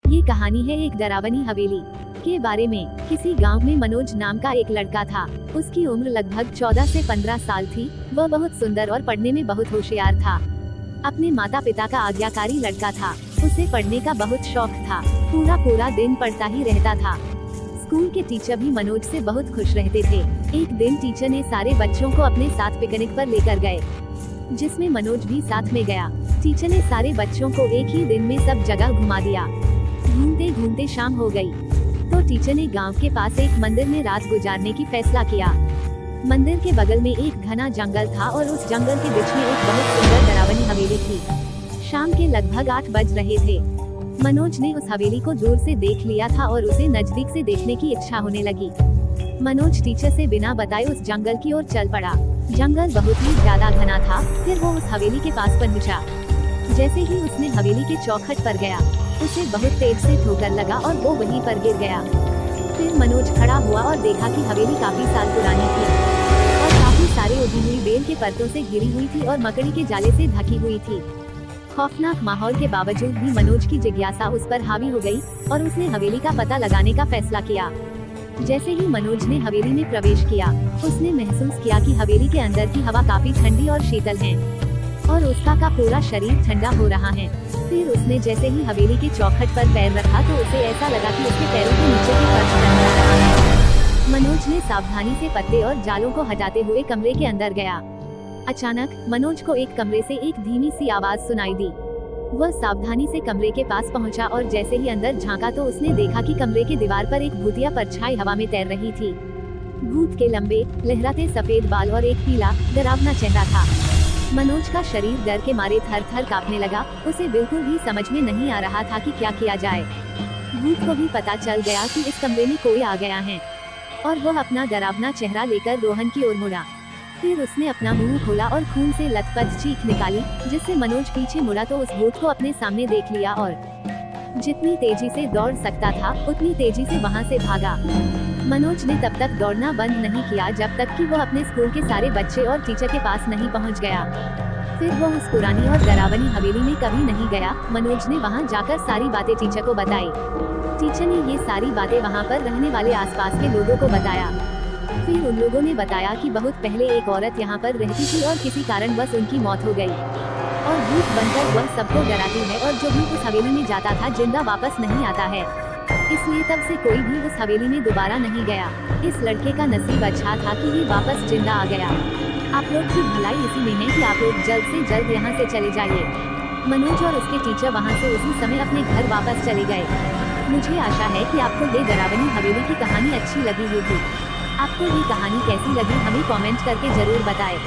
ये कहानी है एक डरावनी हवेली के बारे में। किसी गांव में मनोज नाम का एक लड़का था। उसकी उम्र लगभग 14 से 15 साल थी। वह बहुत सुंदर और पढ़ने में बहुत होशियार था। अपने माता पिता का आज्ञाकारी लड़का था। उसे पढ़ने का बहुत शौक था। पूरा दिन पढ़ता ही रहता था। स्कूल के टीचर भी मनोज से बहुत खुश रहते थे। एक दिन टीचर ने सारे बच्चों को अपने साथ पिकनिक पर लेकर गए, जिसमें मनोज भी साथ में गया। टीचर ने सारे बच्चों को एक ही दिन में सब जगह घुमा दिया। घूमते घूमते शाम हो गई, तो टीचर ने गांव के पास एक मंदिर में रात गुजारने की फैसला किया। मंदिर के बगल में एक घना जंगल था और उस जंगल के बीच में एक बहुत सुंदर डरावनी हवेली थी। शाम के लगभग 8 बज रहे थे। मनोज ने उस हवेली को दूर से देख लिया था और उसे नजदीक से देखने की इच्छा होने लगी। मनोज टीचर से बिना बताए उस जंगल की ओर चल पड़ा। जंगल बहुत ही ज्यादा घना था। फिर वो उस हवेली के पास पहुंचा। जैसे ही उसने हवेली के चौखट पर गया, उसे बहुत तेज से ठोकर लगा और वो वहीं पर गिर गया। फिर मनोज खड़ा हुआ और देखा कि हवेली काफी साल पुरानी थी और काफी सारे उगी हुई बेल के पत्तों से घिरी हुई थी और मकड़ी के जाले से ढकी हुई थी। खौफनाक माहौल के बावजूद भी मनोज की जिज्ञासा उस पर हावी हो गई और उसने हवेली का पता लगाने का फैसला किया। जैसे ही मनोज ने हवेली में प्रवेश किया, उसने महसूस किया कि हवेली के अंदर की हवा काफी ठंडी और शीतल है और उसका पूरा शरीर ठंडा हो रहा है। फिर उसने जैसे ही हवेली के चौखट पर पैर रखा तो उसे ऐसा लगा कि उसके पैरों के नीचे की फर्श ठंडा रहा है। मनोज ने सावधानी से पत्ते और जालों को हटाते हुए कमरे के अंदर गया। अचानक मनोज को एक कमरे से एक धीमी सी आवाज सुनाई दी। वह सावधानी से कमरे के पास पहुंचा और जैसे ही अंदर झांका तो उसने देखा कि कमरे के दीवार पर एक भूतिया परछाई हवा में तैर रही थी। भूत के लंबे लहराते सफेद बाल और एक पीला डरावना चेहरा था। मनोज का शरीर डर के मारे थर-थर कांपने लगा। उसे बिल्कुल भी समझ में नहीं आ रहा था कि क्या किया जाए। भूत को भी पता चल गया कि इस कमरे में कोई आ गया है और वह अपना डरावना चेहरा लेकर रोहन की ओर मुड़ा। फिर उसने अपना मुंह खोला और खून से लथपथ चीख निकाली, जिससे मनोज पीछे मुड़ा तो उस भूत को अपने सामने देख लिया और जितनी तेजी से दौड़ सकता था उतनी तेजी से वहां से भागा। मनोज ने तब तक दौड़ना बंद नहीं किया जब तक कि वह अपने स्कूल के सारे बच्चे और टीचर के पास नहीं पहुंच गया। फिर वह उस पुरानी और डरावनी हवेली में कभी नहीं गया। मनोज ने वहां जाकर सारी बातें टीचर को बताई। टीचर ने ये सारी बातें वहां पर रहने वाले आसपास के लोगों को बताया। फिर उन लोगों ने बताया कि बहुत पहले एक औरत यहाँ पर रहती थी और किसी कारणवश उनकी मौत हो गई और भूत बनकर वह सबको डराती है और जो भी उस हवेली में जाता था जिंदा वापस नहीं आता है। इसलिए तब से कोई भी उस हवेली में दोबारा नहीं गया। इस लड़के का नसीब अच्छा था कि ये वापस जिंदा आ गया। आप लोग की भलाई इसी में है कि आप लोग जल्द से जल्द यहाँ से चले जाइए। मनोज और उसके टीचर वहाँ से उसी समय अपने घर वापस चले गए। मुझे आशा है कि आपको ये डरावनी हवेली की कहानी अच्छी लगी होगी। आपको ये कहानी कैसी लगी हमें कमेंट करके जरूर बताएं।